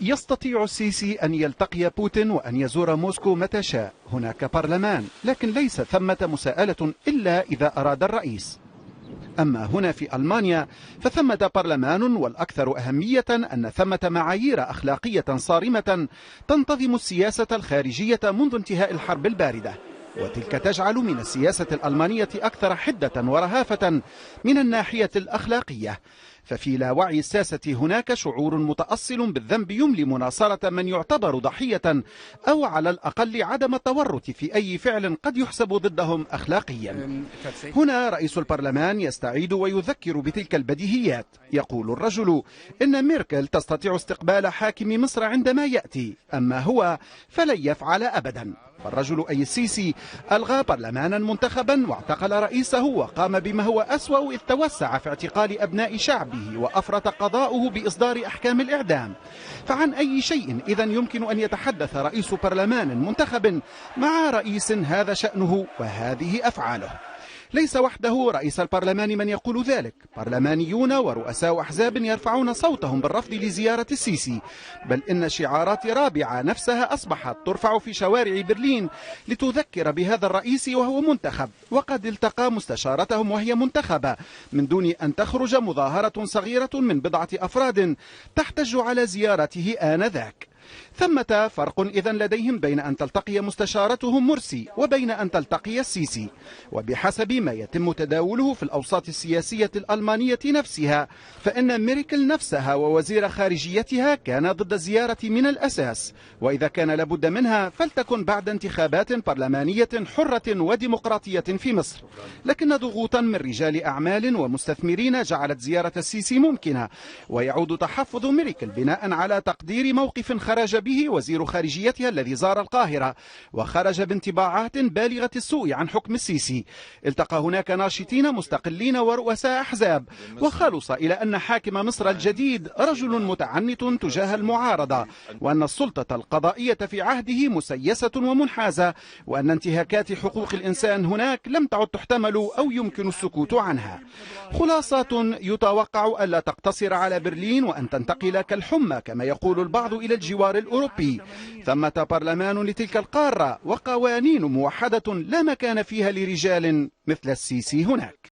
يستطيع السيسي أن يلتقي بوتين وأن يزور موسكو متى شاء. هناك برلمان، لكن ليس ثمة مساءلة إلا إذا أراد الرئيس. أما هنا في ألمانيا فثمة برلمان، والأكثر أهمية أن ثمة معايير أخلاقية صارمة تنتظم السياسة الخارجية منذ انتهاء الحرب الباردة، وتلك تجعل من السياسة الألمانية أكثر حدة ورهافة من الناحية الأخلاقية. ففي لا وعي الساسة هناك شعور متأصل بالذنب يملي مناصرة من يعتبر ضحية، أو على الأقل عدم التورط في أي فعل قد يحسب ضدهم أخلاقيا. هنا رئيس البرلمان يستعيد ويذكر بتلك البديهيات. يقول الرجل إن ميركل تستطيع استقبال حاكم مصر عندما يأتي، أما هو فلن يفعل أبدا. فالرجل أي السيسي ألغى برلمانا منتخبا واعتقل رئيسه، وقام بما هو أسوأ إذ توسع في اعتقال أبناء شعبه، وأفرط قضاؤه بإصدار أحكام الإعدام. فعن أي شيء إذن يمكن أن يتحدث رئيس برلمان منتخب مع رئيس هذا شأنه وهذه أفعاله؟ ليس وحده رئيس البرلمان من يقول ذلك. برلمانيون ورؤساء أحزاب يرفعون صوتهم بالرفض لزيارة السيسي، بل إن شعارات رابعة نفسها أصبحت ترفع في شوارع برلين لتذكر بهذا الرئيس وهو منتخب، وقد التقى مستشارتهم وهي منتخبة من دون أن تخرج مظاهرة صغيرة من بضعة أفراد تحتج على زيارته آنذاك. ثمة فرق إذن لديهم بين أن تلتقي مستشارتهم مرسي وبين أن تلتقي السيسي. وبحسب ما يتم تداوله في الأوساط السياسية الألمانية نفسها، فإن ميركل نفسها ووزير خارجيتها كان ضد الزيارة من الأساس، وإذا كان لابد منها فلتكن بعد انتخابات برلمانية حرة وديمقراطية في مصر. لكن ضغوطا من رجال أعمال ومستثمرين جعلت زيارة السيسي ممكنة، ويعود تحفظ ميركل بناء على تقدير موقف خرج به وزير خارجيتها الذي زار القاهرة، وخرج بانطباعات بالغة السوء عن حكم السيسي. التقى هناك ناشطين مستقلين ورؤساء أحزاب، وخلص إلى أن حاكم مصر الجديد رجل متعنت تجاه المعارضة، وأن السلطة القضائية في عهده مسيسة ومنحازة، وأن انتهاكات حقوق الإنسان هناك لم تعد تحتمل أو يمكن السكوت عنها. خلاصات يتوقع ألا تقتصر على برلين وأن تنتقل كالحمى كما يقول البعض إلى الجوار الأوروبي. ثمة برلمان لتلك القارة، وقوانين موحدة لا مكان فيها لرجال مثل السيسي هناك.